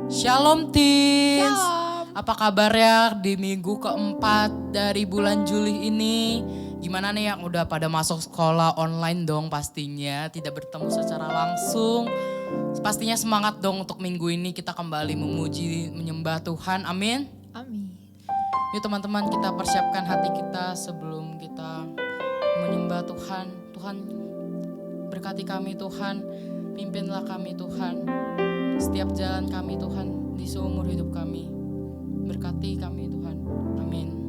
Shalom Teens. Shalom. Apa kabarnya di minggu keempat dari bulan Juli ini? Gimana nih yang udah pada masuk sekolah online dong pastinya, tidak bertemu secara langsung. Pastinya semangat dong untuk minggu ini kita kembali memuji, menyembah Tuhan. Amin. Amin. Yuk teman-teman, kita persiapkan hati kita sebelum kita menyembah Tuhan. Tuhan berkati kami Tuhan, pimpinlah kami Tuhan. Setiap jalan kami Tuhan di seumur hidup kami. Berkati kami Tuhan. Amin.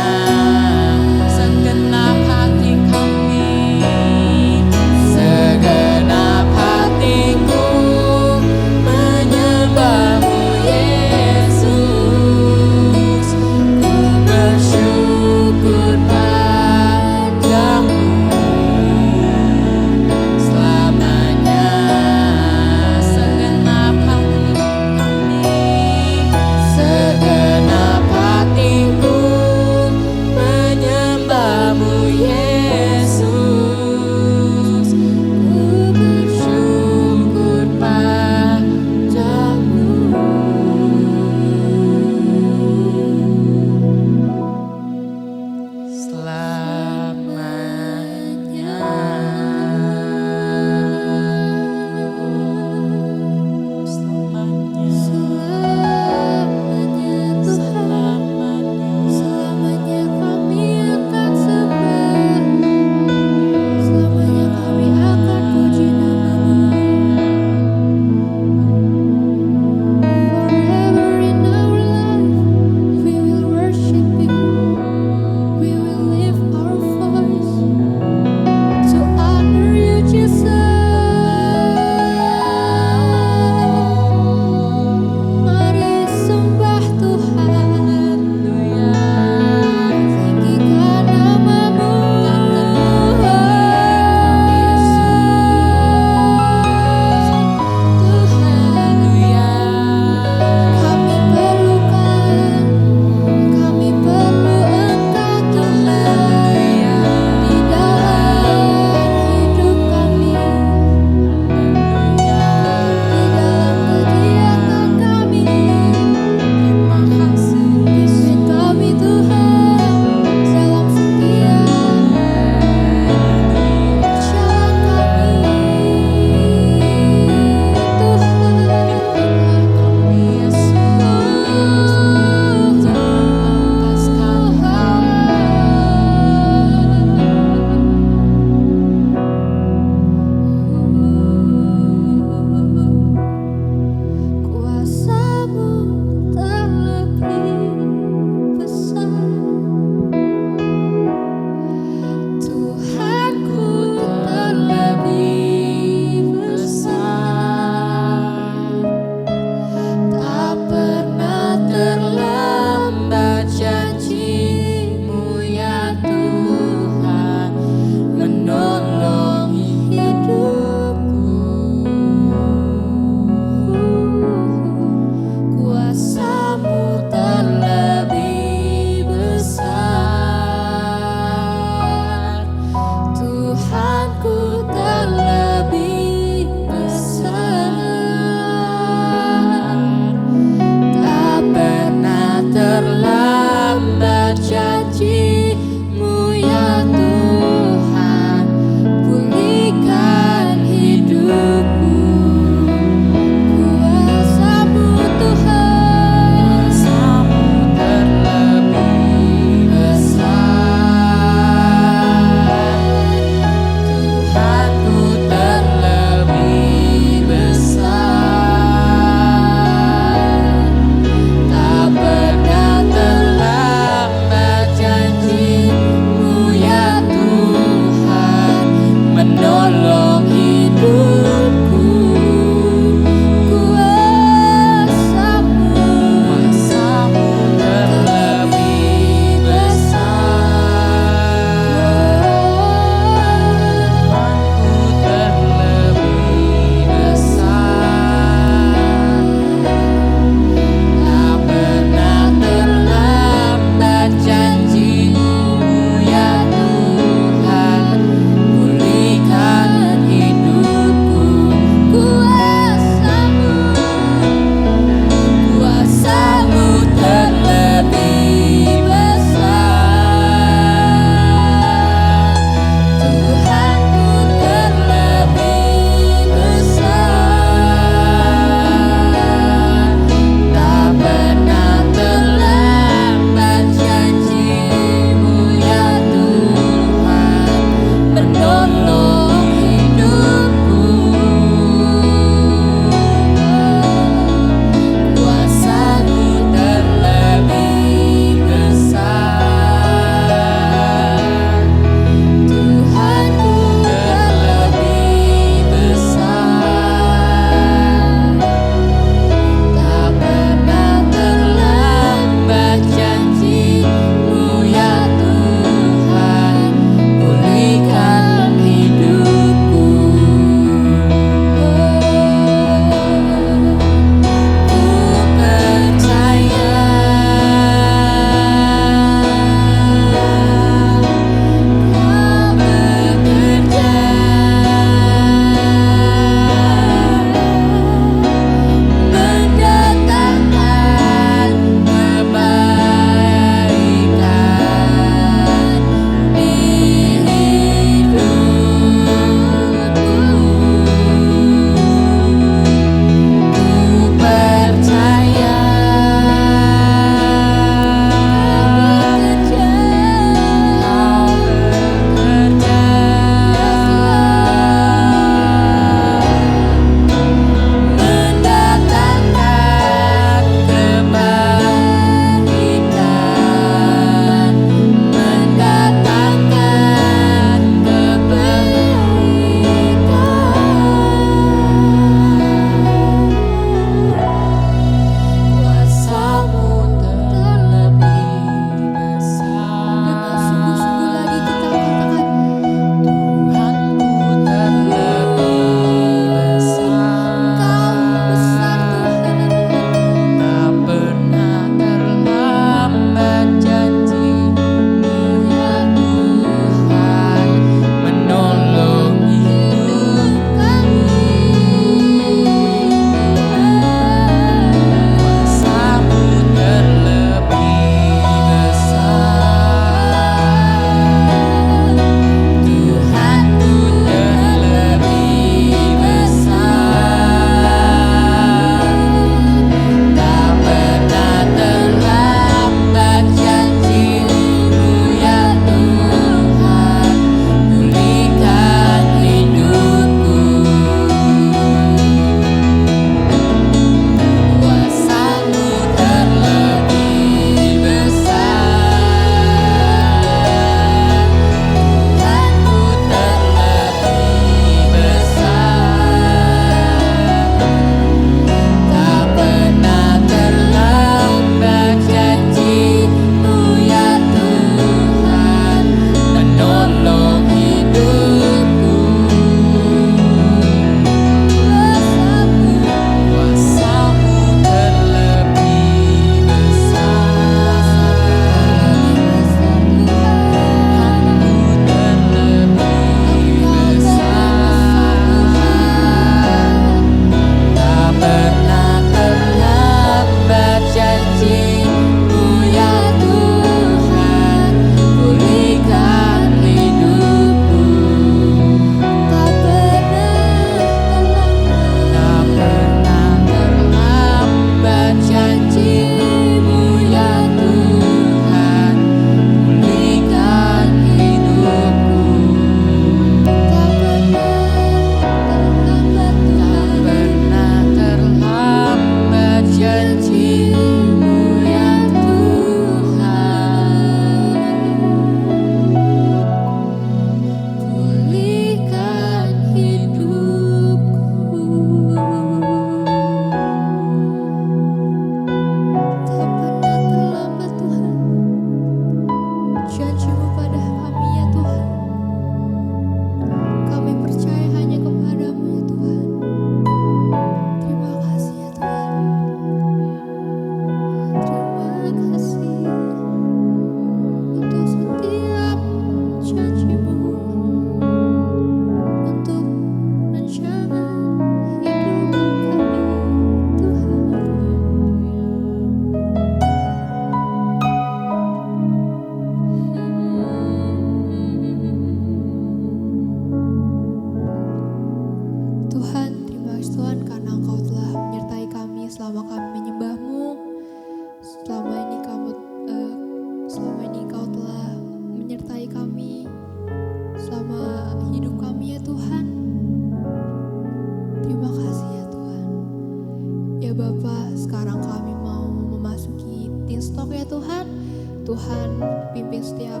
Tuhan pimpin setiap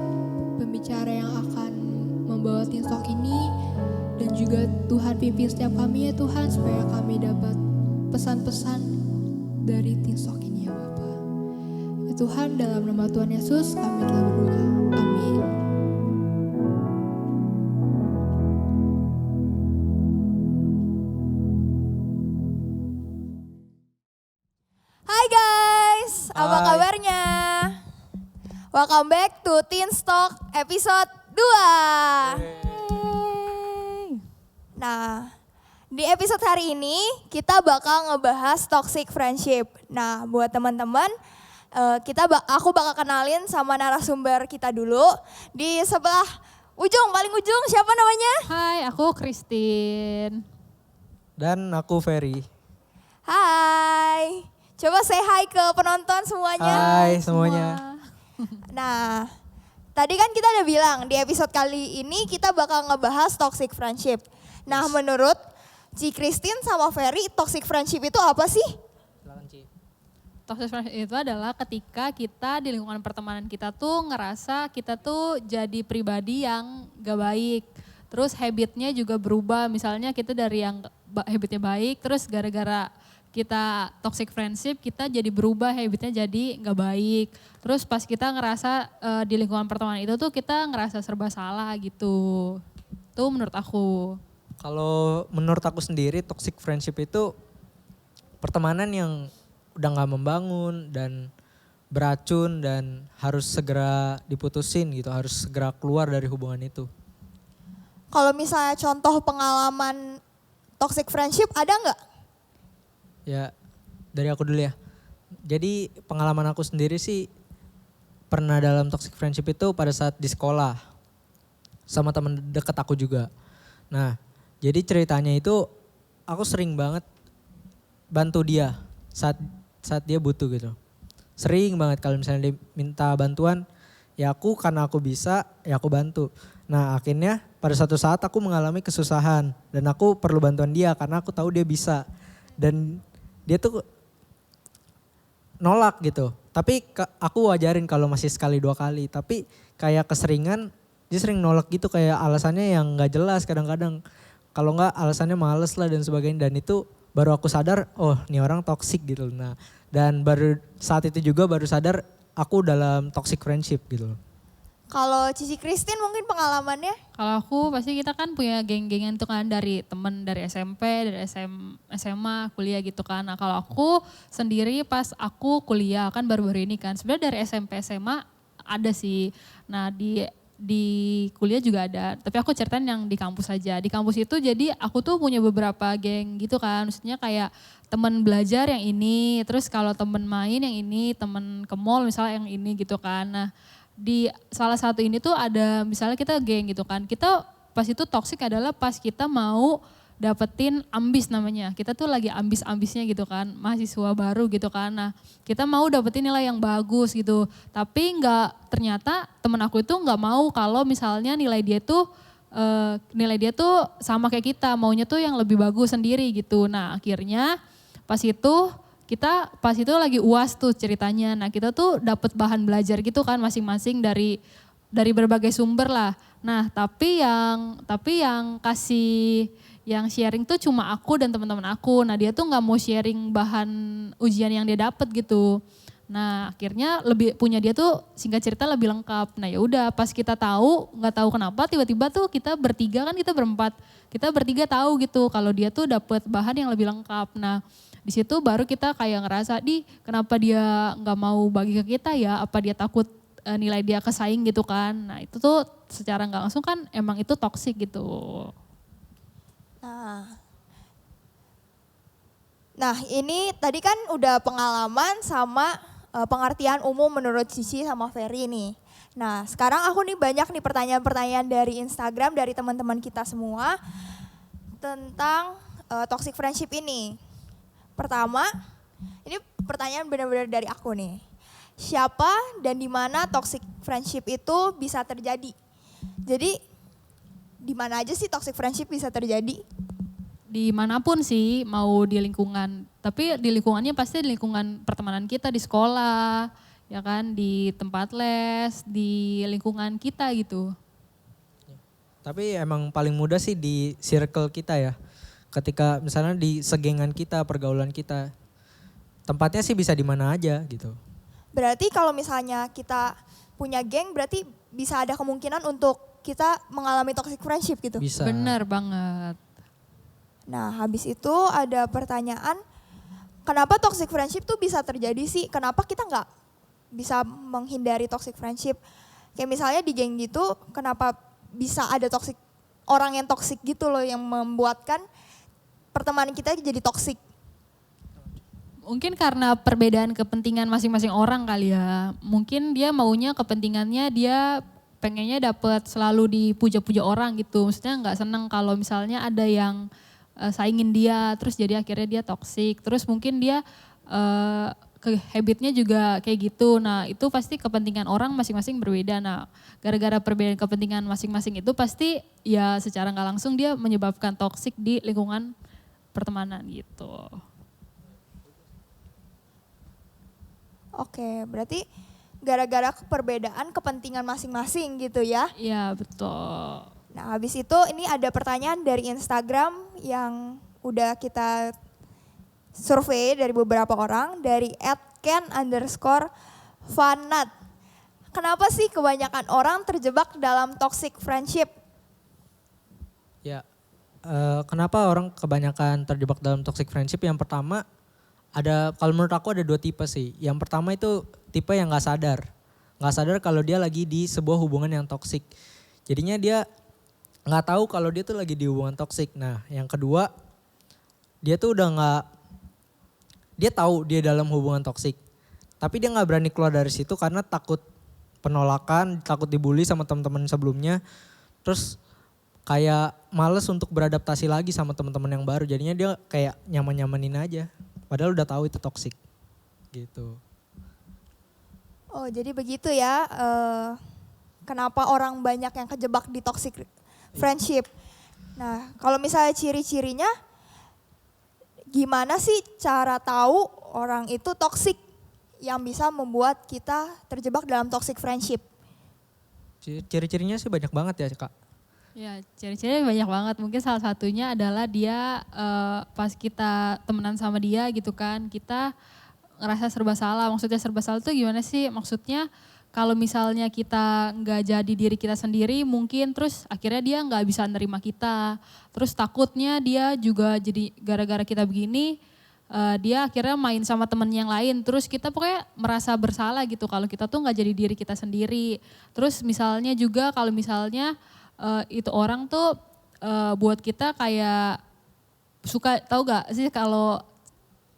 pembicara yang akan membawa Teen Talk ini. Dan juga Tuhan pimpin setiap kami ya Tuhan, supaya kami dapat pesan-pesan dari Teen Talk ini ya Bapa. Ya Tuhan, dalam nama Tuhan Yesus kami telah berdoa. Amin. Hai guys, apa Hai. kabarnya? Welcome back to Teen Talk episode 2. Nah, di episode hari ini kita bakal ngebahas toxic friendship. Nah, buat teman-teman, aku bakal kenalin sama narasumber kita dulu. Di sebelah paling ujung, siapa namanya? Hai, aku Christine. Dan aku Ferry. Hai, coba say hi ke penonton semuanya. Hai semuanya. Nah, tadi kan kita udah bilang di episode kali ini kita bakal ngebahas toxic friendship. Nah, menurut Ci Christine sama Ferry, toxic friendship itu apa sih? Toxic friendship itu adalah ketika kita di lingkungan pertemanan kita tuh ngerasa kita tuh jadi pribadi yang gak baik. Terus habitnya juga berubah, misalnya kita dari yang habitnya baik, terus gara-gara kita toxic friendship, kita jadi berubah habitnya jadi gak baik. Terus pas kita ngerasa di lingkungan pertemanan itu tuh kita ngerasa serba salah gitu. Itu menurut aku. Kalau menurut aku sendiri toxic friendship itu pertemanan yang udah gak membangun dan beracun dan harus segera diputusin gitu, harus segera keluar dari hubungan itu. Kalau misalnya contoh pengalaman toxic friendship ada nggak? Ya dari aku dulu ya. Jadi pengalaman aku sendiri sih pernah dalam toxic friendship itu pada saat di sekolah sama teman deket aku juga. Nah jadi ceritanya itu aku sering banget bantu dia saat dia butuh gitu. Sering banget kalau misalnya dia minta bantuan, ya aku karena aku bisa, ya aku bantu. Nah akhirnya pada suatu saat aku mengalami kesusahan dan aku perlu bantuan dia karena aku tahu dia bisa. Dan dia tuh nolak gitu. Tapi aku wajarin kalau masih sekali dua kali. Tapi kayak keseringan dia sering nolak gitu, kayak alasannya yang gak jelas kadang-kadang. Kalau enggak alasannya males lah dan sebagainya. Dan itu baru aku sadar, oh ini orang toxic gitu. Nah dan baru saat itu juga baru sadar aku dalam toxic friendship gitu. Kalau Cici Christine mungkin pengalamannya? Kalau aku pasti kita kan punya geng-gengan tuh kan dari temen dari SMP, dari SMA, kuliah gitu kan. Nah kalau aku sendiri pas aku kuliah kan baru-baru ini kan. Sebenarnya dari SMP, SMA ada sih. Nah di kuliah juga ada. Tapi aku ceritain yang di kampus aja. Di kampus itu jadi aku tuh punya beberapa geng gitu kan. Maksudnya kayak temen belajar yang ini. Terus kalau temen main yang ini, temen ke mall misalnya yang ini gitu kan. Nah di salah satu ini tuh ada misalnya kita geng gitu kan. Kita pas itu toxic adalah pas kita mau dapetin ambis namanya. Kita tuh lagi ambis-ambisnya gitu kan, mahasiswa baru gitu kan. Nah kita mau dapetin nilai yang bagus gitu. Tapi ternyata temen aku itu nggak mau kalau misalnya nilai dia tuh sama kayak kita, maunya tuh yang lebih bagus sendiri gitu. Nah akhirnya pas itu lagi UAS tuh ceritanya. Nah kita tuh dapet bahan belajar gitu kan masing-masing dari berbagai sumber lah. Nah tapi yang sharing tuh cuma aku dan teman-teman aku. Nah dia tuh nggak mau sharing bahan ujian yang dia dapet gitu. Nah akhirnya punya dia tuh singkat cerita lebih lengkap. Nah ya udah pas kita tahu, nggak tahu kenapa tiba-tiba tuh kita bertiga kan, kita berempat, kita bertiga tahu gitu kalau dia tuh dapet bahan yang lebih lengkap. Nah di situ baru kita kayak ngerasa, kenapa dia nggak mau bagi ke kita ya? Apa dia takut nilai dia kesaing gitu kan? Nah itu tuh secara nggak langsung kan emang itu toksik gitu. Nah ini tadi kan udah pengalaman sama pengertian umum menurut Cici sama Ferry nih. Nah sekarang aku nih banyak nih pertanyaan-pertanyaan dari Instagram dari teman-teman kita semua tentang toxic friendship ini. Pertama, ini pertanyaan benar-benar dari aku nih. Siapa dan di mana toxic friendship itu bisa terjadi? Jadi di mana aja sih toxic friendship bisa terjadi? Dimanapun sih, mau di lingkungan, tapi di lingkungannya pasti di lingkungan pertemanan kita di sekolah, ya kan, di tempat les, di lingkungan kita gitu. Tapi emang paling mudah sih di circle kita ya. Ketika misalnya di segengan kita, pergaulan kita. Tempatnya sih bisa di mana aja gitu. Berarti kalau misalnya kita punya geng berarti bisa ada kemungkinan untuk kita mengalami toxic friendship gitu. Bisa. Bener banget. Nah, habis itu ada pertanyaan, kenapa toxic friendship tuh bisa terjadi sih? Kenapa kita nggak bisa menghindari toxic friendship? Kayak misalnya di geng gitu, kenapa bisa ada orang yang toxic gitu loh yang membuatkan pertemanan kita jadi toxic? Mungkin karena perbedaan kepentingan masing-masing orang kali ya. Mungkin dia maunya kepentingannya dia pengennya dapat selalu dipuja-puja orang gitu. Maksudnya nggak seneng kalau misalnya ada yang saingin dia, terus jadi akhirnya dia toksik. Terus mungkin dia habitnya juga kayak gitu. Nah itu pasti kepentingan orang masing-masing berbeda. Nah gara-gara perbedaan kepentingan masing-masing itu pasti ya secara nggak langsung dia menyebabkan toksik di lingkungan pertemanan gitu. Oke, berarti gara-gara perbedaan kepentingan masing-masing gitu ya. Iya betul. Nah habis itu ini ada pertanyaan dari Instagram yang udah kita survei dari beberapa orang, dari @ken_fanat. Kenapa sih kebanyakan orang terjebak dalam toxic friendship? Ya, kenapa orang kebanyakan terjebak dalam toxic friendship? Yang pertama, kalau menurut aku ada 2 tipe sih. Yang pertama itu tipe yang nggak sadar kalau dia lagi di sebuah hubungan yang toxic. Jadinya dia nggak tahu kalau dia tuh lagi di hubungan toxic. Nah, yang kedua, dia tuh dia tahu dia dalam hubungan toxic, tapi dia nggak berani keluar dari situ karena takut penolakan, takut dibully sama teman-teman sebelumnya. Terus kayak males untuk beradaptasi lagi sama teman-teman yang baru. Jadinya dia kayak nyaman-nyamanin aja. Padahal udah tahu itu toksik gitu. Oh jadi begitu ya, kenapa orang banyak yang kejebak di toxic friendship. Nah kalau misalnya ciri-cirinya, gimana sih cara tahu orang itu toxic yang bisa membuat kita terjebak dalam toxic friendship? Ciri-cirinya sih banyak banget ya Kak. Ya ciri-cirinya banyak banget. Mungkin salah satunya adalah dia pas kita temenan sama dia gitu kan, kita ngerasa serba salah. Maksudnya serba salah tuh gimana sih? Maksudnya kalau misalnya kita nggak jadi diri kita sendiri mungkin terus akhirnya dia nggak bisa nerima kita. Terus takutnya dia juga jadi gara-gara kita begini dia akhirnya main sama temen yang lain. Terus kita pokoknya merasa bersalah gitu kalau kita tuh nggak jadi diri kita sendiri. Terus misalnya juga kalau misalnya itu orang tuh buat kita kayak suka, tahu gak sih kalau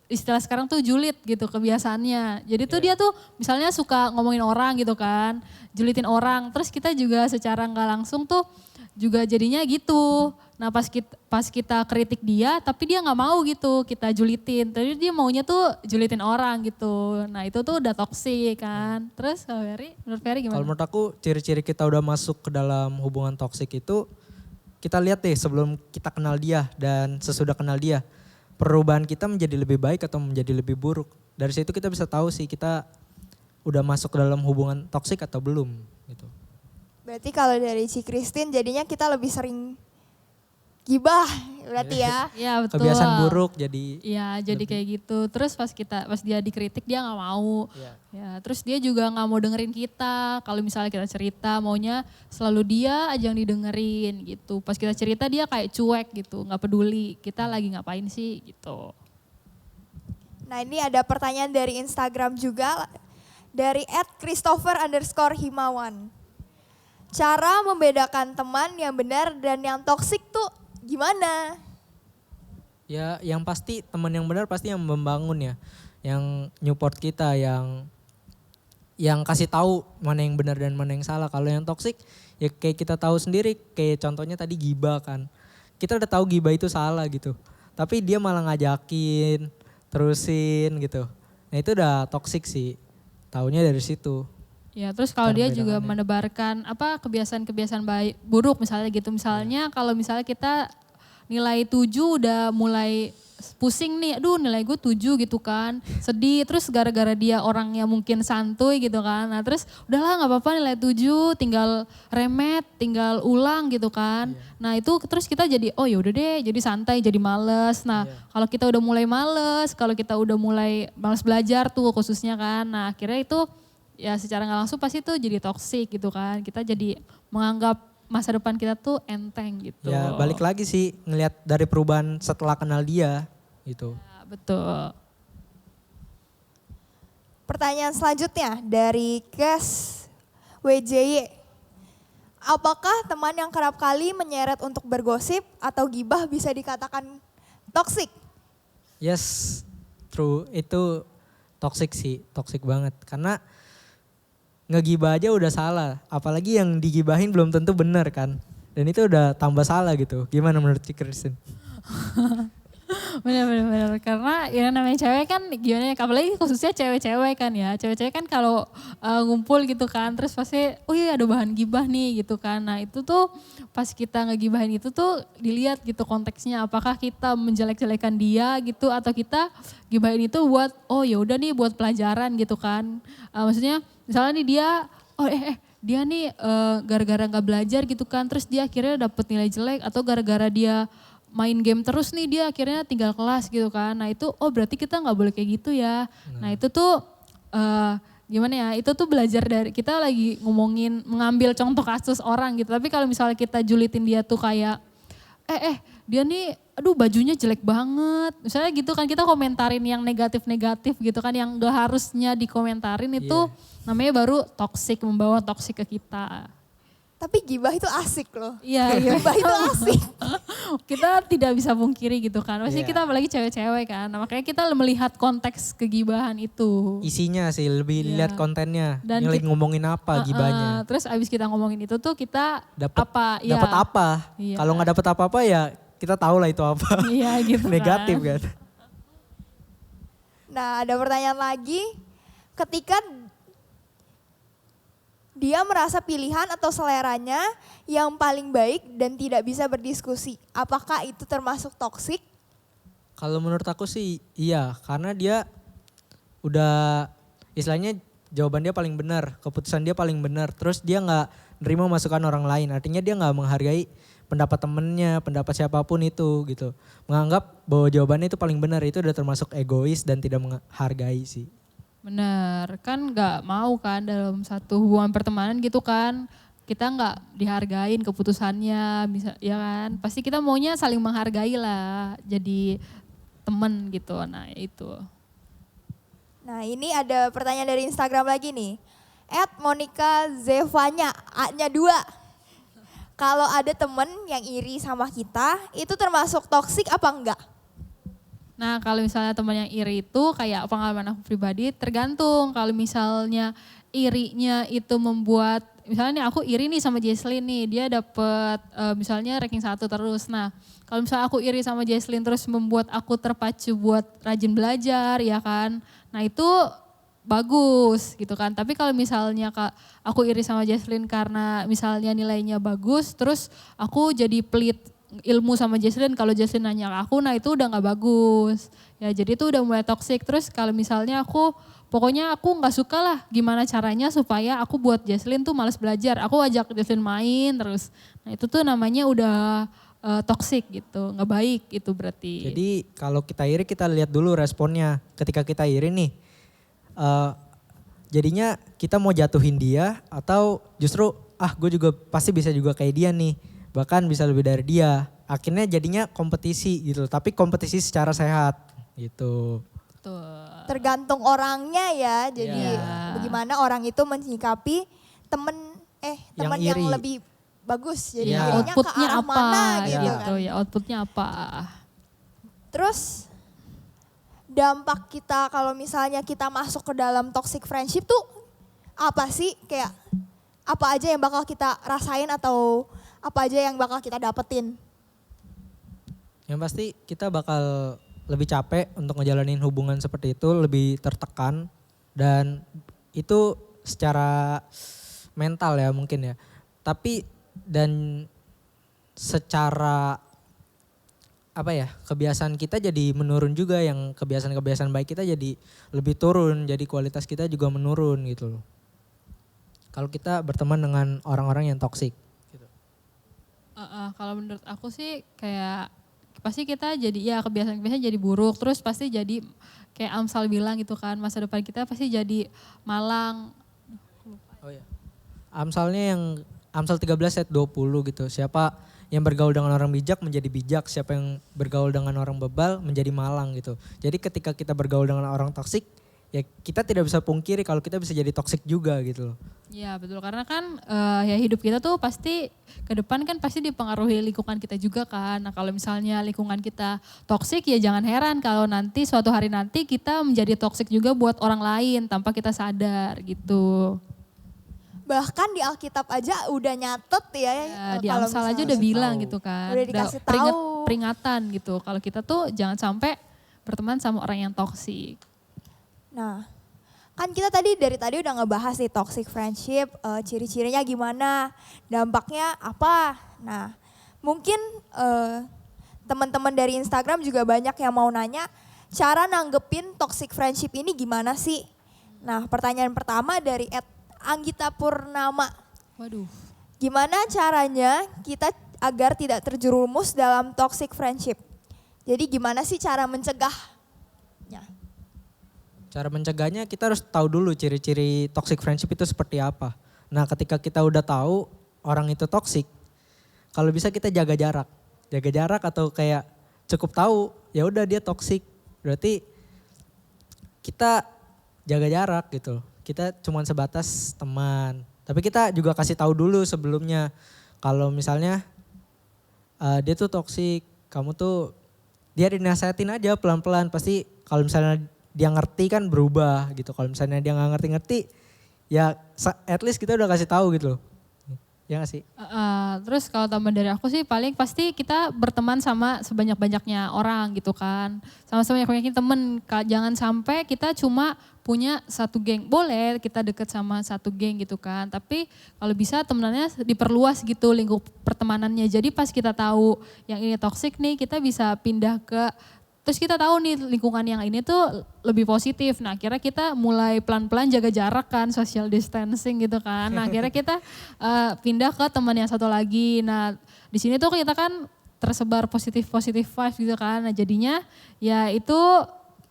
istilah sekarang tuh julid gitu kebiasaannya. Jadi tuh dia tuh misalnya suka ngomongin orang gitu kan, julitin orang. Terus kita juga secara nggak langsung tuh juga jadinya gitu. Nah pas kita kritik dia tapi dia nggak mau gitu kita julitin. Tapi dia maunya tuh julitin orang gitu. Nah itu tuh udah toksik kan. Terus menurut Ferry gimana? Kalau menurut aku ciri-ciri kita udah masuk ke dalam hubungan toksik itu kita lihat deh sebelum kita kenal dia dan sesudah kenal dia. Perubahan kita menjadi lebih baik atau menjadi lebih buruk. Dari situ kita bisa tahu sih kita udah masuk ke dalam hubungan toksik atau belum gitu. Berarti kalau dari si Christine jadinya kita lebih sering gibah berarti ya. Iya betul. Kebiasaan buruk jadi. Iya jadi kayak gitu. Terus pas dia dikritik dia nggak mau. Iya. Ya terus dia juga nggak mau dengerin kita. Kalau misalnya kita cerita maunya selalu dia aja yang didengerin gitu. Pas kita cerita dia kayak cuek gitu, nggak peduli kita lagi ngapain sih gitu. Nah ini ada pertanyaan dari Instagram juga dari @christopher_himawan. Cara membedakan teman yang benar dan yang toksik tuh gimana? Ya yang pasti teman yang benar pasti yang membangun ya. Yang support kita, yang kasih tahu mana yang benar dan mana yang salah. Kalau yang toksik ya kayak kita tahu sendiri, kayak contohnya tadi gibah kan. Kita udah tahu gibah itu salah gitu. Tapi dia malah ngajakin, terusin gitu. Nah itu udah toksik sih. Taunya dari situ. Ya terus kalau Cara dia juga membedakannya. menebarkan kebiasaan-kebiasaan buruk misalnya gitu. Misalnya kalau misalnya kita nilai 7 udah mulai pusing nih, aduh nilai gue 7 gitu kan, sedih, terus gara-gara dia orangnya mungkin santuy gitu kan, nah terus udahlah nggak apa-apa nilai 7, tinggal remet, tinggal ulang gitu kan. Nah itu terus kita jadi oh yaudah deh, jadi santai, jadi males. Nah kalau kita udah mulai males, kalau kita udah mulai males belajar tuh khususnya kan, nah akhirnya itu ya secara nggak langsung pasti tuh jadi toksik gitu kan, kita jadi menganggap masa depan kita tuh enteng gitu. Ya balik lagi sih ngelihat dari perubahan setelah kenal dia gitu. Ya, betul. Pertanyaan selanjutnya dari Kes WJY. Apakah teman yang kerap kali menyeret untuk bergosip atau gibah bisa dikatakan toksik? Yes, true, itu toxic sih, toxic banget. Karena ngegibah aja udah salah, apalagi yang digibahin belum tentu benar kan. Dan itu udah tambah salah gitu. Gimana menurut Ci Kristen? Bener. Karena ya namanya cewek kan gimana ya, apalagi khususnya cewek-cewek kan ya. Cewek-cewek kan kalau ngumpul gitu kan, terus pasti oh iya ada bahan gibah nih gitu kan. Nah itu tuh pas kita ngegibahin itu tuh dilihat gitu konteksnya. Apakah kita menjelek-jelekan dia gitu atau kita gibahin itu buat oh ya udah nih buat pelajaran gitu kan. Maksudnya misalnya nih dia oh dia nih gara-gara nggak belajar gitu kan, terus dia akhirnya dapet nilai jelek atau gara-gara dia main game terus nih dia akhirnya tinggal kelas gitu kan. Nah itu oh berarti kita nggak boleh kayak gitu ya. Nah itu tuh gimana ya, itu tuh belajar dari kita lagi ngomongin mengambil contoh kasus orang gitu. Tapi kalau misalnya kita julitin dia tuh kayak dia nih aduh bajunya jelek banget. Misalnya gitu kan kita komentarin yang negatif-negatif gitu kan yang gak harusnya dikomentarin itu namanya baru toksik, membawa toksik ke kita. Tapi gibah itu asik loh. Iya. Gibah itu asik. Kita tidak bisa pungkiri gitu kan. Maksudnya kita apalagi cewek-cewek kan. Nah, makanya kita melihat konteks kegibahan itu. Isinya sih, lebih lihat kontennya. Dan Yang lagi ngomongin apa gibahnya. Terus abis kita ngomongin itu tuh kita Dapat apa? dapat apa? Iya. Kalau nggak dapat apa-apa ya kita tahu lah itu apa. Iya gitu kan. Negatif kan. Nah ada pertanyaan lagi. Ketika dia merasa pilihan atau seleranya yang paling baik dan tidak bisa berdiskusi. Apakah itu termasuk toksik? Kalau menurut aku sih iya, karena dia udah istilahnya jawaban dia paling benar, keputusan dia paling benar. Terus dia nggak nerima masukan orang lain, artinya dia nggak menghargai pendapat temennya, pendapat siapapun itu gitu. Menganggap bahwa jawabannya itu paling benar, itu udah termasuk egois dan tidak menghargai sih. Bener, kan nggak mau kan dalam satu hubungan pertemanan gitu kan. Kita nggak dihargain keputusannya, bisa ya kan. Pasti kita maunya saling menghargai lah, jadi temen gitu, nah itu. Nah ini ada pertanyaan dari Instagram lagi nih. @Monica Zevanya, A-nya 2. Kalau ada temen yang iri sama kita, itu termasuk toksik apa enggak? Nah kalau misalnya teman yang iri itu kayak pengalaman aku pribadi tergantung. Kalau misalnya irinya itu membuat, misalnya nih aku iri nih sama Jesslyn nih, dia dapet misalnya ranking 1 terus. Nah kalau misalnya aku iri sama Jesslyn terus membuat aku terpacu buat rajin belajar ya kan. Nah itu bagus gitu kan. Tapi kalau misalnya aku iri sama Jesslyn karena misalnya nilainya bagus, terus aku jadi pelit ilmu sama Jesslyn, kalau Jesslyn nanya ke aku, nah itu udah nggak bagus. Ya jadi itu udah mulai toksik. Terus kalau misalnya pokoknya aku nggak suka lah gimana caranya supaya aku buat Jesslyn tuh malas belajar. Aku ajak Jesslyn main terus. Nah itu tuh namanya udah toksik gitu, nggak baik itu berarti. Jadi kalau kita iri kita lihat dulu responnya. Ketika kita iri nih, jadinya kita mau jatuhin dia atau justru gue juga pasti bisa juga kayak dia nih. Bahkan bisa lebih dari dia. Akhirnya jadinya kompetisi gitu, tapi kompetisi secara sehat gitu. Betul. Tergantung orangnya ya. Jadi bagaimana orang itu menyikapi temen yang iri. lebih bagus. Jadi Iya. irinya ke Outputnya arah apa mana gitu gitu kan. ya, outputnya apa. Terus dampak kita kalau misalnya kita masuk ke dalam toxic friendship tuh apa sih? Kayak apa aja yang bakal kita rasain atau apa aja yang bakal kita dapetin? Yang pasti kita bakal lebih capek untuk ngejalanin hubungan seperti itu, lebih tertekan dan itu secara mental ya mungkin ya. Tapi dan secara apa ya, kebiasaan kita jadi menurun juga, yang kebiasaan-kebiasaan baik kita jadi lebih turun, jadi kualitas kita juga menurun gitu loh. Kalau kita berteman dengan orang-orang yang toksik. Kalau menurut aku sih kayak pasti kita jadi ya kebiasaan-kebiasaan jadi buruk, terus pasti jadi kayak Amsal bilang gitu kan, masa depan kita pasti jadi malang. Oh ya. Amsalnya yang Amsal 13 ayat 20 gitu. Siapa yang bergaul dengan orang bijak menjadi bijak, siapa yang bergaul dengan orang bebal menjadi malang gitu. Jadi ketika kita bergaul dengan orang toksik, ya kita tidak bisa pungkiri kalau kita bisa jadi toksik juga gitu loh. Ya betul, karena kan ya hidup kita tuh pasti ke depan kan pasti dipengaruhi lingkungan kita juga kan. Nah kalau misalnya lingkungan kita toksik ya jangan heran kalau nanti suatu hari nanti kita menjadi toksik juga buat orang lain tanpa kita sadar gitu. Bahkan di Alkitab aja udah nyatet ya. Di kalau Amsal aja misalnya- udah bilang gitu kan. Udah dikasih tahu. Peringatan gitu. Kalau kita tuh jangan sampai berteman sama orang yang toksik. Nah, kan kita dari tadi udah ngebahas nih toxic friendship, ciri-cirinya gimana, dampaknya apa. Nah, mungkin teman-teman dari Instagram juga banyak yang mau nanya, cara nanggepin toxic friendship ini gimana sih? Nah, pertanyaan pertama dari Anggita Purnama. Waduh. Gimana caranya kita agar tidak terjerumus dalam toxic friendship? Jadi gimana sih cara mencegahnya? Cara mencegahnya kita harus tahu dulu ciri-ciri toxic friendship itu seperti apa. Nah ketika kita udah tahu orang itu toxic, kalau bisa kita jaga jarak. Jaga jarak atau kayak cukup tahu ya udah dia toxic. Berarti kita jaga jarak gitu. Kita cuma sebatas teman. Tapi kita juga kasih tahu dulu sebelumnya. Kalau misalnya dia tuh toxic, kamu tuh dia dinasehatin aja pelan-pelan. Pasti kalau misalnya dia ngerti kan berubah gitu. Kalau misalnya dia nggak ngerti-ngerti, ya at least kita udah kasih tahu gitu loh. Ya gak sih? Terus kalau tambahan dari aku sih paling pasti kita berteman sama sebanyak-banyaknya orang gitu kan. Sama sebanyak-banyaknya temen. Jangan sampai kita cuma punya satu geng. Boleh kita deket sama satu geng gitu kan. Tapi kalau bisa temenannya diperluas gitu lingkup pertemanannya. Jadi pas kita tahu yang ini toksik nih kita bisa pindah ke. Terus kita tahu nih lingkungan yang ini tuh lebih positif. Nah akhirnya kita mulai pelan-pelan jaga jarak kan, social distancing gitu kan. Nah akhirnya kita pindah ke teman yang satu lagi. Nah di sini tuh kita kan tersebar positif vibes gitu kan. Nah jadinya ya itu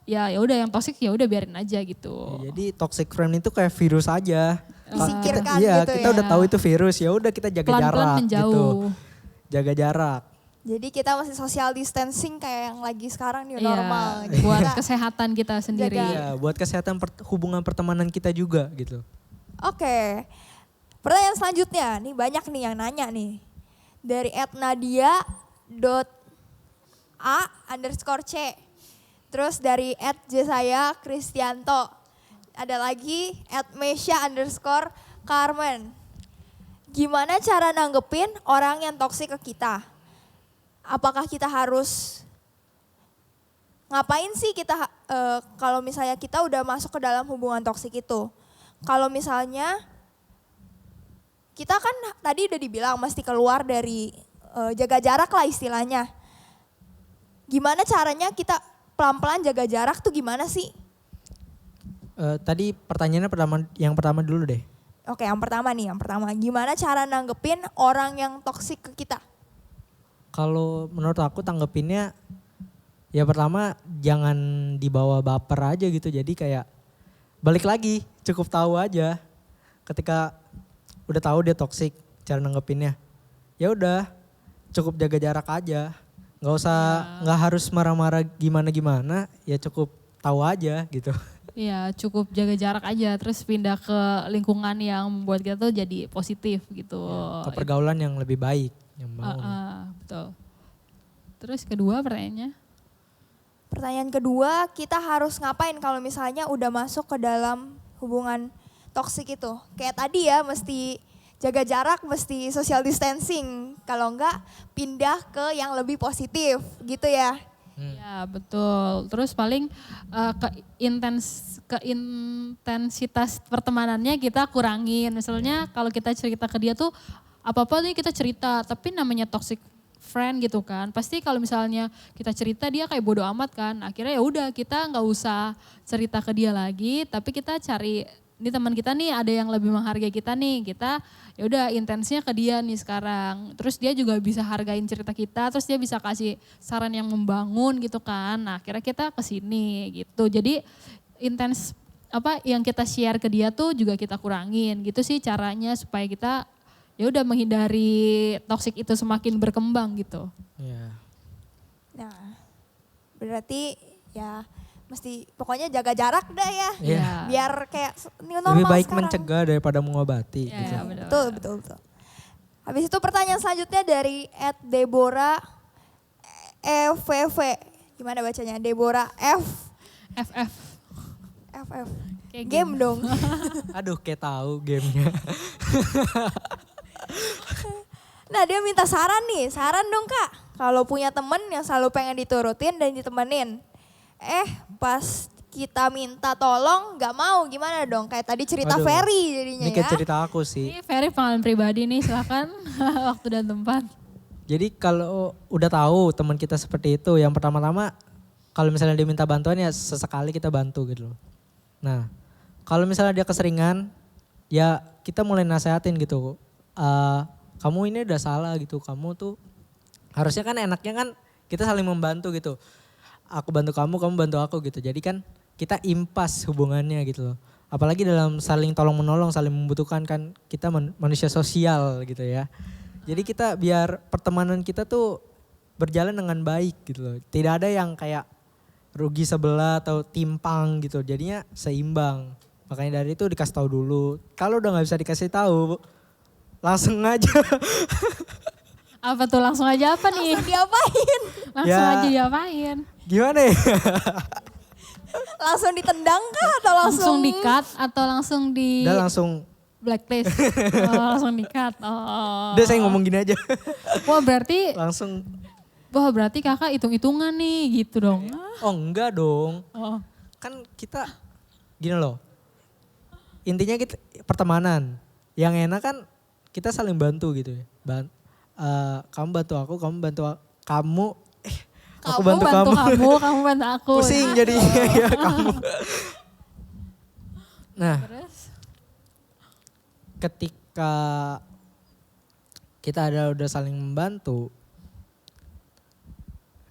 ya udah yang toxic ya udah biarin aja gitu. Ya, jadi toxic friend itu kayak virus aja. Disingkirkan Iya, gitu kita ya. udah tahu itu virus, ya udah kita jaga Pelan-pelan jarak menjauh. gitu. Jaga jarak. Jadi kita masih social distancing kayak yang lagi sekarang new Iya, normal. Jadi buat kita- kesehatan kita sendiri. Iya, buat kesehatan hubungan pertemanan kita juga gitu. Oke, pertanyaan selanjutnya, nih banyak nih yang nanya nih. Dari @nadia.a_c. Terus dari @jesaya Kristianto. Ada lagi @mesya_Carmen. Gimana cara nanggepin orang yang toksik ke kita? Apakah kita harus ngapain sih kita kalau misalnya kita udah masuk ke dalam hubungan toksik itu? Kalau misalnya kita kan tadi udah dibilang mesti keluar dari jaga jarak lah istilahnya. Gimana caranya kita pelan-pelan jaga jarak tuh gimana sih? Tadi pertanyaannya yang pertama dulu deh. Oke, yang pertama. Gimana cara nanggepin orang yang toksik ke kita? Kalau menurut aku tanggepinnya ya pertama jangan dibawa baper aja gitu. Jadi kayak balik lagi cukup tahu aja. Ketika udah tahu dia toksik cara nanggepinnya. Ya udah cukup jaga jarak aja. Nggak harus marah-marah gimana-gimana, ya cukup tahu aja gitu. Iya cukup jaga jarak aja terus pindah ke lingkungan yang membuat kita tuh jadi positif gitu. Ke pergaulan yang lebih baik. Yang mau. Betul. Terus kedua pertanyaannya? Pertanyaan kedua, kita harus ngapain kalau misalnya udah masuk ke dalam hubungan toksik itu? Kayak tadi ya, mesti jaga jarak, mesti social distancing. Kalau enggak pindah ke yang lebih positif gitu ya. Ya betul. Terus paling intensitas pertemanannya kita kurangin. Misalnya kalau kita cerita ke dia tuh apa-apa nih kita cerita. Tapi namanya toxic friend gitu kan. Pasti kalau misalnya kita cerita dia kayak bodo amat kan. Akhirnya ya udah kita nggak usah cerita ke dia lagi, tapi kita cari ini teman kita nih ada yang lebih menghargai kita nih. Kita ya udah intensnya ke dia nih sekarang. Terus dia juga bisa hargain cerita kita, terus dia bisa kasih saran yang membangun gitu kan. Nah, akhirnya kita ke sini gitu. Jadi intens apa yang kita share ke dia tuh juga kita kurangin gitu sih caranya supaya kita ya udah menghindari toksik itu semakin berkembang gitu. Iya. Nah, berarti ya mesti pokoknya jaga jarak dah ya. Iya. Biar kayak new normal Lebih baik sekarang. mencegah daripada mengobati. Ya, gitu. benar. Betul. Habis itu pertanyaan selanjutnya dari @Deborah FVV. Gimana bacanya? Deborah FF. FF. Kayak Game dong. Aduh kayak tahu gamenya. Nah, dia minta saran nih. Saran dong, Kak. Kalau punya temen yang selalu pengen diturutin dan ditemenin. Pas kita minta tolong nggak mau, gimana dong? Kayak tadi cerita Waduh, Ferry jadinya Ini kayak ya. cerita aku sih. Ini very pengalaman pribadi nih, silakan waktu dan tempat. Jadi kalau udah tahu teman kita seperti itu, yang pertama-tama kalau misalnya dia minta bantuan ya sesekali kita bantu gitu loh. Nah, kalau misalnya dia keseringan, ya kita mulai nasehatin gitu. Kamu ini udah salah gitu, kamu tuh harusnya kan enaknya kan kita saling membantu gitu. Aku bantu kamu, kamu bantu aku gitu. Jadi kan kita impas hubungannya gitu loh. Apalagi dalam saling tolong menolong, saling membutuhkan kan kita manusia sosial gitu ya. Jadi kita biar pertemanan kita tuh berjalan dengan baik gitu loh. Tidak ada yang kayak rugi sebelah atau timpang gitu. Jadinya seimbang. Makanya dari itu dikasih tahu dulu. Kalau udah nggak bisa dikasih tahu, langsung aja. Apa tuh langsung aja apa nih? Langsung diapain? Langsung Ya. aja diapain? Gimana ya? Langsung ditendang kah atau Langsung langsung? di-cut atau langsung di Udah langsung, blacklist? Oh, langsung di-cut. Oh. udah saya ngomong gini aja. Wah berarti kakak hitung-hitungan nih gitu dong. Oh enggak dong. Oh. Kan kita gini loh. Intinya kita pertemanan. Yang enak kan kita saling bantu gitu ya. Kamu bantu aku, kamu bantu kamu. Aku bantu kamu. Kamu bantu aku. Pusing jadinya ya kamu. Nah, Terus? ketika kita udah saling membantu,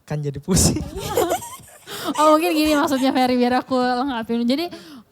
kan jadi pusing. Oh mungkin gini maksudnya Ferry biar aku lengkapin. Jadi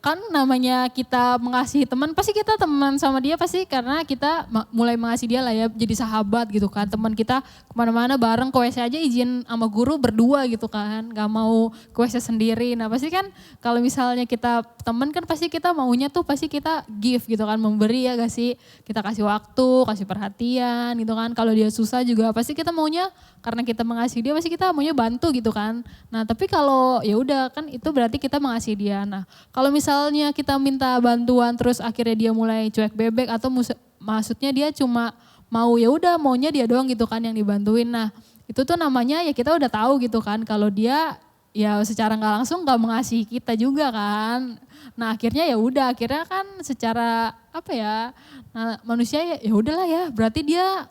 kan namanya kita mengasihi teman, pasti kita teman sama dia pasti karena kita mulai mengasihi dia lah ya, jadi sahabat gitu kan. Teman kita kemana-mana bareng ke WC aja izin sama guru berdua gitu kan, gak mau ke WC sendiri. Nah pasti kan kalau misalnya kita teman kan pasti kita maunya tuh pasti kita give gitu kan, memberi ya gak sih. Kita kasih waktu, kasih perhatian gitu kan. Kalau dia susah juga pasti kita maunya karena kita mengasihi dia pasti kita maunya bantu gitu kan. Nah tapi kalau ya udah kan itu berarti kita mengasihi dia. Nah kalau misalnya kita minta bantuan terus akhirnya dia mulai cuek bebek atau maksudnya dia cuma mau ya udah maunya dia doang gitu kan yang dibantuin. Nah itu tuh namanya ya kita udah tahu gitu kan kalau dia ya secara nggak langsung nggak mengasihi kita juga kan. Nah akhirnya ya udah akhirnya kan secara apa ya, nah, manusia ya udahlah ya berarti dia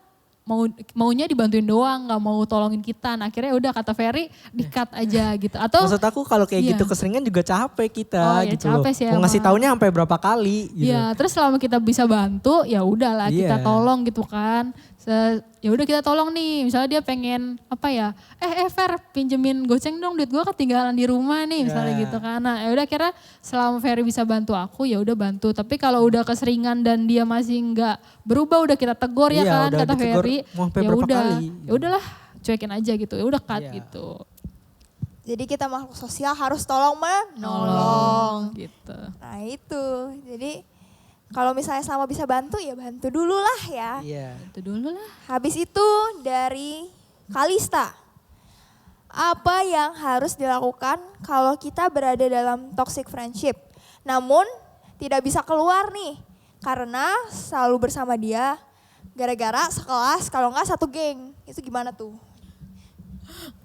maunya dibantuin doang, nggak mau tolongin kita. Nah akhirnya udah kata Ferry di-cut aja gitu. Atau Maksud aku kalau kayak iya. gitu keseringan juga capek kita Oh, ya gitu capek loh. sih Mau ngasih emang. taunya sampai berapa kali gitu. ya terus selama kita bisa bantu ya udahlah kita Iya. tolong gitu kan. Ya udah kita tolong nih, misalnya dia pengen apa ya, Fer pinjemin goceng dong duit gue ketinggalan di rumah nih misalnya Ya. gitu kan. Nah ya udah kira selama Ferry bisa bantu aku ya udah bantu. Tapi kalau udah keseringan dan dia masih nggak berubah udah kita tegur ya Iya, kan udah kata ditegur Ferry. mau sampai Ya berapa udah, kali. ya udahlah cuekin aja gitu, ya udah cut Iya. gitu. Jadi kita makhluk sosial harus tolong menolong. Gitu. Nah itu, jadi kalau misalnya sama bisa bantu ya bantu dulu lah ya. Iya. Itu dulu lah. Habis itu dari Kalista. Apa yang harus dilakukan kalau kita berada dalam toxic friendship? Namun tidak bisa keluar nih karena selalu bersama dia gara-gara sekelas kalau nggak satu geng. Itu gimana tuh?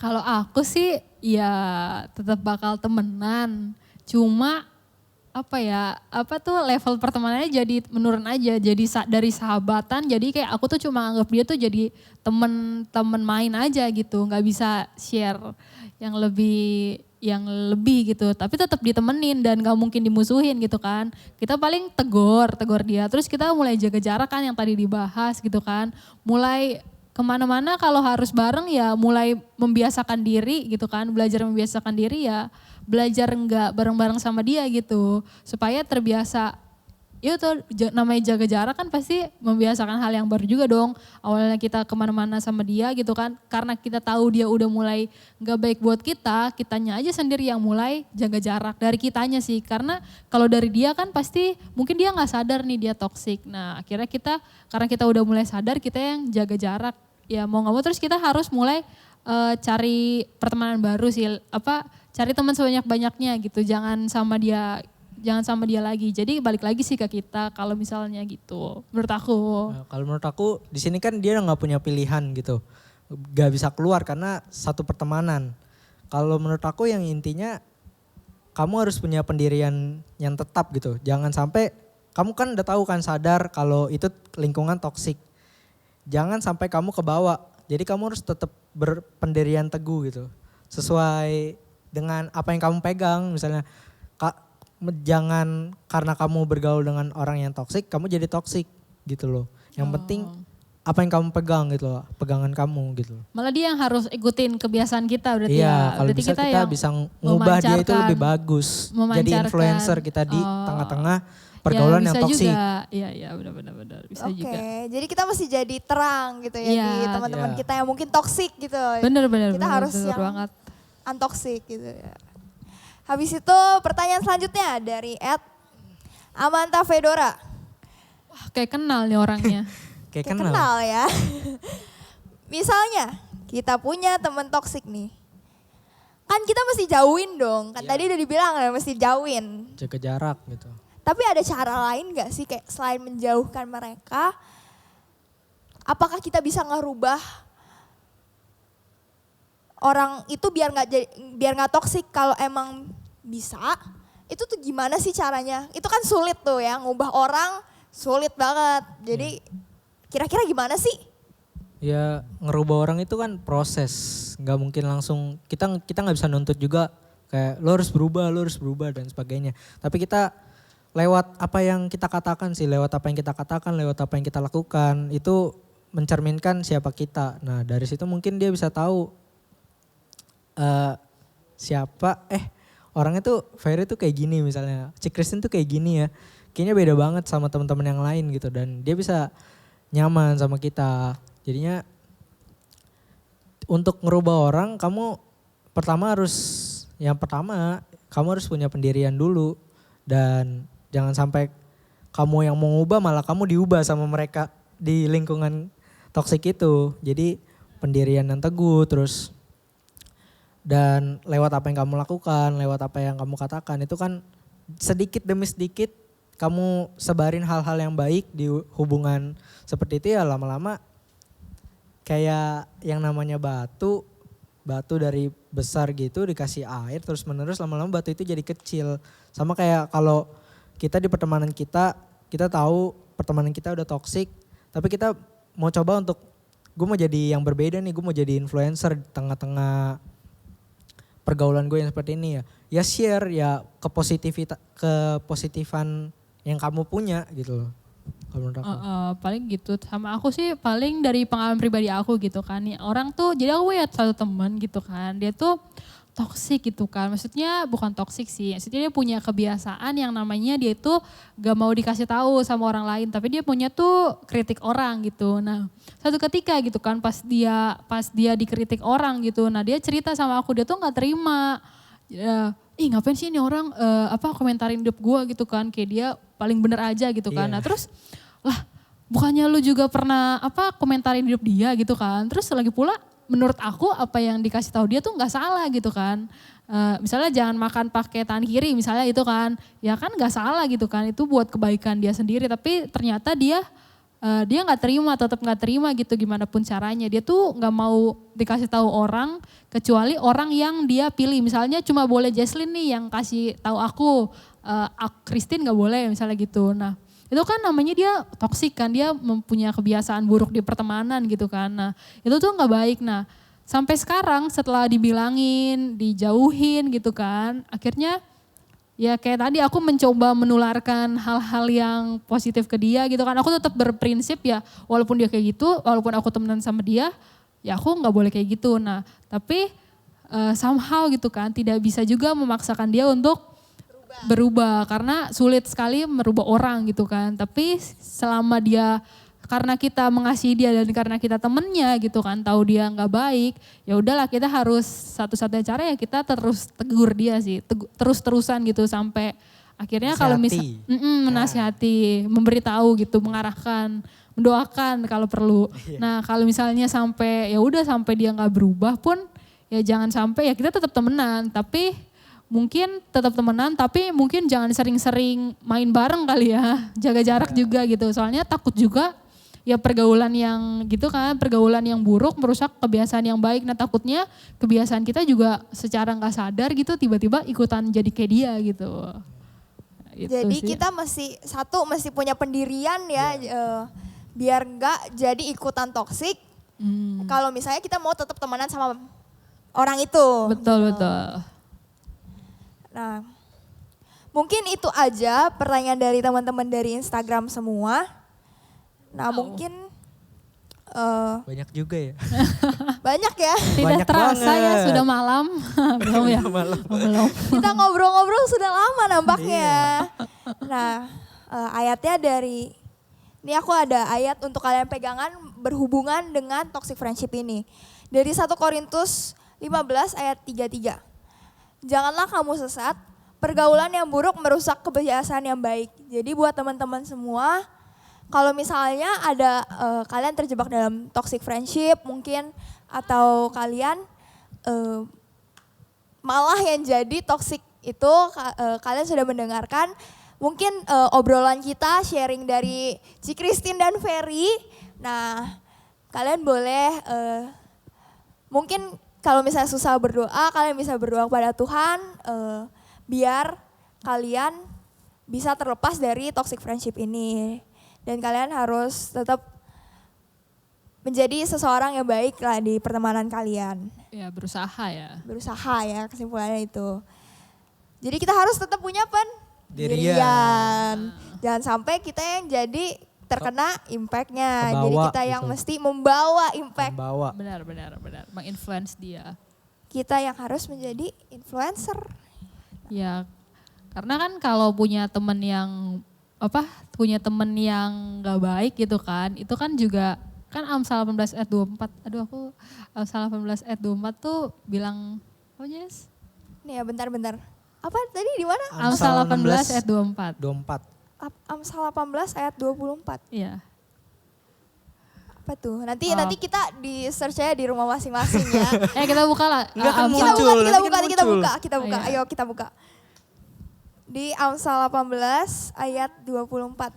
Kalau aku sih ya tetap bakal temenan. Cuma apa tuh level pertemanannya jadi menurun aja, jadi dari sahabatan jadi kayak aku tuh cuma anggap dia tuh jadi temen main aja gitu, nggak bisa share yang lebih gitu, tapi tetap ditemenin dan gak mungkin dimusuhin gitu kan. Kita paling tegur dia, terus kita mulai jaga jarak kan yang tadi dibahas gitu kan, mulai kemana-mana kalau harus bareng ya mulai membiasakan diri gitu kan, belajar membiasakan diri ya, belajar nggak bareng-bareng sama dia gitu, supaya terbiasa. Itu namanya jaga jarak kan pasti membiasakan hal yang baru juga dong. Awalnya kita kemana-mana sama dia gitu kan, karena kita tahu dia udah mulai nggak baik buat kita, kitanya aja sendiri yang mulai jaga jarak dari kitanya sih. Karena kalau dari dia kan pasti mungkin dia nggak sadar nih dia toksik. Nah akhirnya karena kita udah mulai sadar, kita yang jaga jarak. Ya mau nggak mau terus kita harus mulai cari pertemanan baru sih, cari teman sebanyak-banyaknya gitu, jangan sama dia lagi. Jadi balik lagi sih ke kita kalau misalnya gitu. Menurut aku. Nah, kalau menurut aku di sini kan dia nggak punya pilihan gitu, nggak bisa keluar karena satu pertemanan. Kalau menurut aku yang intinya kamu harus punya pendirian yang tetap gitu. Jangan sampai kamu kan udah tahu kan, sadar kalau itu lingkungan toksik. Jangan sampai kamu kebawa. Jadi kamu harus tetap berpendirian teguh gitu. Sesuai dengan apa yang kamu pegang. Misalnya jangan karena kamu bergaul dengan orang yang toksik, kamu jadi toksik gitu loh. Yang penting apa yang kamu pegang gitu loh, pegangan kamu gitu loh. Malah dia yang harus ikutin kebiasaan kita berarti iya, ya. Kalau berarti kita bisa ngubah dia itu lebih bagus. Jadi influencer kita di tengah-tengah pergaulan yang toksik. Iya benar-benar bisa juga. Oke, jadi kita mesti jadi terang gitu ya Iya, di teman-teman kita yang mungkin toksik gitu. Benar-benar. Kita harus bener yang banget. untoxic gitu ya. Habis itu pertanyaan selanjutnya dari @Amanta Fedora. Wah, kayak kenal nih orangnya. Kayak Kenal. kenal. Ya. Misalnya kita punya teman toksik nih. Kan kita mesti jauhin dong. Kan tadi udah dibilang ya mesti jauhin. Jaga jarak gitu. Tapi ada cara lain gak sih kayak selain menjauhkan mereka? Apakah kita bisa ngerubah orang itu biar nggak toksik? Kalau emang bisa, itu tuh gimana sih caranya? Itu kan sulit tuh ya, ngubah orang sulit banget. Jadi kira-kira gimana sih? Ya ngerubah orang itu kan proses, nggak mungkin langsung. Kita nggak bisa nuntut juga kayak lo harus berubah dan sebagainya. Tapi kita lewat apa yang kita katakan sih, lewat apa yang kita lakukan itu mencerminkan siapa kita. Nah dari situ mungkin dia bisa tahu orangnya tuh Ferry tuh kayak gini misalnya, Cik Christine tuh kayak gini ya, kayaknya beda banget sama teman-teman yang lain gitu, dan dia bisa nyaman sama kita. Jadinya untuk ngerubah orang kamu kamu harus punya pendirian dulu, dan jangan sampai kamu yang mau ngubah malah kamu diubah sama mereka di lingkungan toksik itu. Jadi pendirian yang teguh terus, dan lewat apa yang kamu lakukan, lewat apa yang kamu katakan itu kan sedikit demi sedikit kamu sebarin hal-hal yang baik di hubungan seperti itu. Ya lama-lama kayak yang namanya batu dari besar gitu dikasih air terus menerus, lama-lama batu itu jadi kecil. Sama kayak kalau kita di pertemanan kita tahu pertemanan kita udah toksik, tapi kita mau coba untuk gue mau jadi yang berbeda nih, gue mau jadi influencer di tengah-tengah pergaulan gue yang seperti ini ya share ya kepositifan yang kamu punya gitu loh. Kalau menurut aku. Paling gitu sama aku sih, paling dari pengalaman pribadi aku gitu kan. Ya, orang tuh jadi aku lihat satu teman gitu kan, dia tuh toksik gitu kan. Maksudnya bukan toksik sih, maksudnya dia punya kebiasaan yang namanya dia itu gak mau dikasih tahu sama orang lain, tapi dia punya tuh kritik orang gitu. Nah satu ketika gitu kan pas dia dikritik orang gitu, nah dia cerita sama aku, dia tuh gak terima. Ngapain sih ini orang komentarin hidup gue gitu kan, kayak dia paling bener aja gitu kan. Nah terus lah bukannya lu juga pernah komentarin hidup dia gitu kan. Terus lagi pula menurut aku apa yang dikasih tahu dia tuh nggak salah gitu kan. Misalnya jangan makan pakai tangan kiri misalnya itu kan, ya kan nggak salah gitu kan, itu buat kebaikan dia sendiri. Tapi ternyata dia dia nggak terima, tetap nggak terima gitu gimana pun caranya. Dia tuh nggak mau dikasih tahu orang kecuali orang yang dia pilih. Misalnya cuma boleh Jesslyn nih yang kasih tahu aku Christine nggak boleh misalnya gitu. Nah itu kan namanya dia toksik kan, dia mempunyai kebiasaan buruk di pertemanan gitu kan. Nah itu tuh nggak baik. Nah sampai sekarang setelah dibilangin, dijauhin gitu kan, akhirnya ya kayak tadi aku mencoba menularkan hal-hal yang positif ke dia gitu kan. Aku tetap berprinsip ya walaupun dia kayak gitu, walaupun aku temenan sama dia, ya aku nggak boleh kayak gitu. Nah tapi somehow gitu kan tidak bisa juga memaksakan dia untuk berubah karena sulit sekali merubah orang gitu kan. Tapi selama dia, karena kita mengasihi dia dan karena kita temennya gitu kan, tahu dia nggak baik, ya udahlah kita harus satu-satunya cara ya kita terus tegur dia sih, terus-terusan gitu sampai akhirnya kalau misal menasihati, memberitahu gitu, mengarahkan, mendoakan kalau perlu. Nah kalau misalnya sampai ya udah sampai dia nggak berubah pun ya jangan sampai, ya kita tetap temenan tapi mungkin tetap temenan tapi mungkin jangan sering-sering main bareng kali ya, jaga jarak juga gitu. Soalnya takut juga ya pergaulan yang gitu kan, pergaulan yang buruk merusak kebiasaan yang baik. Nah takutnya kebiasaan kita juga secara nggak sadar gitu tiba-tiba ikutan jadi kayak dia gitu. Jadi kita mesti punya pendirian ya, biar nggak jadi ikutan toksik. Kalau misalnya kita mau tetap temenan sama orang itu. Betul betul. Nah, mungkin itu aja pertanyaan dari teman-teman dari Instagram semua. Nah, mungkin banyak juga ya. banyak ya. Tidak Banyak terasa ya banget. sudah malam. Belum ya? Belum. Kita ngobrol-ngobrol sudah lama nampaknya. Nah, ayatnya dari, ini aku ada ayat untuk kalian pegangan berhubungan dengan toxic friendship ini. Dari 1 Korintus 15 ayat 33. Janganlah kamu sesat, pergaulan yang buruk merusak kebiasaan yang baik. Jadi buat teman-teman semua, kalau misalnya ada kalian terjebak dalam toxic friendship mungkin, atau kalian malah yang jadi toxic itu, kalian sudah mendengarkan mungkin obrolan kita, sharing dari Ci Christine dan Ferry. Nah kalian boleh mungkin kalau misalnya susah berdoa, kalian bisa berdoa kepada Tuhan biar kalian bisa terlepas dari toxic friendship ini. Dan kalian harus tetap menjadi seseorang yang baik lah di pertemanan kalian. Ya berusaha ya. Berusaha ya, kesimpulannya itu. Jadi kita harus tetap punya Pendirian. pendirian. Jangan sampai kita yang jadi terkena impactnya. Jadi Kebawa kita yang gitu. mesti membawa impact. Bawa. Benar, menginfluence dia. Kita yang harus menjadi influencer. Ya, karena kan kalau punya temen yang nggak baik gitu kan, itu kan juga kan Amsal 18 ayat 24. Amsal 18 ayat 24 tuh bilang, Yes? Nih ya bentar-bentar. Apa tadi di mana? Amsal 18 ayat 24. 24. Amsal 18 ayat 24. Iya. Apa tuh? Nanti kita di search aja di rumah masing-masing ya. Kita buka lah. Enggak kan Amsal. muncul. Kita muncul. buka. Iya. Ayo kita buka. Di Amsal 18 ayat 24.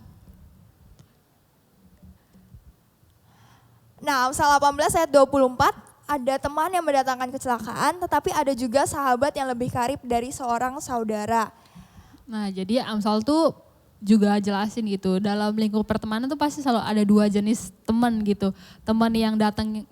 Nah, Amsal 18 ayat 24, ada teman yang mendatangkan kecelakaan, tetapi ada juga sahabat yang lebih karib dari seorang saudara. Nah jadi Amsal tuh juga jelasin gitu, dalam lingkup pertemanan tuh pasti selalu ada 2 jenis teman gitu. Teman yang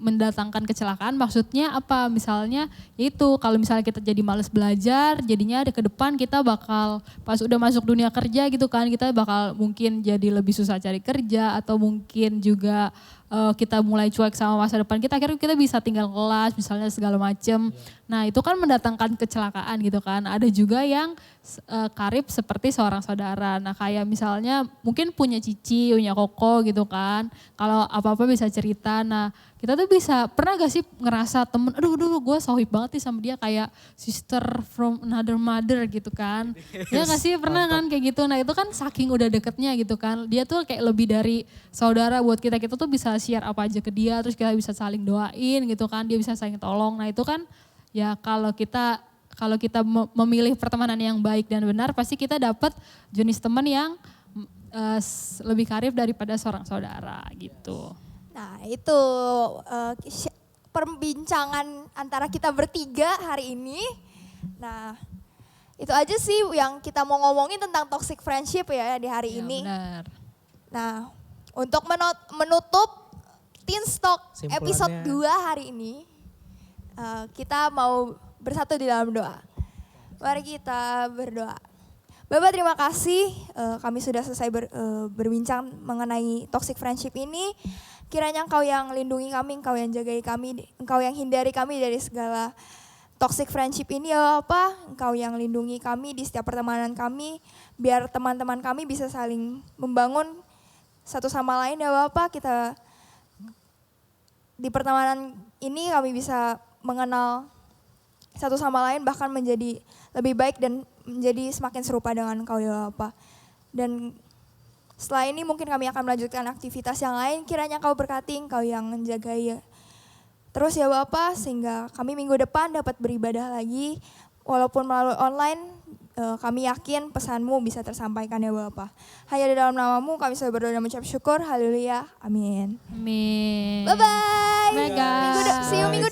mendatangkan kecelakaan maksudnya apa? Misalnya itu kalau misalnya kita jadi malas belajar, jadinya ke depan kita bakal pas udah masuk dunia kerja gitu kan, kita bakal mungkin jadi lebih susah cari kerja, atau mungkin juga kita mulai cuek sama masa depan kita, akhirnya kita bisa tinggal kelas misalnya segala macem. Nah itu kan mendatangkan kecelakaan gitu kan. Ada juga yang karib seperti seorang saudara. Nah kayak misalnya mungkin punya cici, punya koko gitu kan. Kalau apa-apa bisa cerita. Nah kita tuh bisa, pernah gak sih ngerasa temen, aduh gue sohib banget nih sama dia kayak sister from another mother gitu kan. Ya gak sih, pernah kan kayak gitu. Nah itu kan saking udah deketnya gitu kan. Dia tuh kayak lebih dari saudara buat kita. Kita tuh bisa share apa aja ke dia, terus kita bisa saling doain gitu kan. Dia bisa saling tolong. Nah itu kan ya kalau kita memilih pertemanan yang baik dan benar, pasti kita dapat jenis teman yang lebih karib daripada seorang saudara gitu. Nah itu perbincangan antara kita bertiga hari ini. Nah itu aja sih yang kita mau ngomongin tentang toxic friendship ya di hari Ya, ini. benar. Nah untuk menutup Teen Talk Simpulannya. episode 2 hari ini. Kita mau bersatu di dalam doa. Mari kita berdoa. Bapak terima kasih kami sudah selesai berbincang mengenai toxic friendship ini. Kiranya Engkau yang lindungi kami, Engkau yang jagai kami, Engkau yang hindari kami dari segala toxic friendship ini ya Bapak. Engkau yang lindungi kami di setiap pertemanan kami, biar teman-teman kami bisa saling membangun satu sama lain ya Bapak. Kita di pertemanan ini kami bisa mengenal satu sama lain bahkan menjadi lebih baik dan menjadi semakin serupa dengan Engkau ya Bapak. Dan setelah ini mungkin kami akan melanjutkan aktivitas yang lain, kiranya Engkau berkati, Engkau yang menjagai terus ya Bapak, sehingga kami minggu depan dapat beribadah lagi, walaupun melalui online, kami yakin pesan-Mu bisa tersampaikan ya Bapak. Hanya di dalam nama-Mu kami selalu berdoa dan mengucap syukur, haleluya, amin. Amin. Bye-bye. Bye guys. See you minggu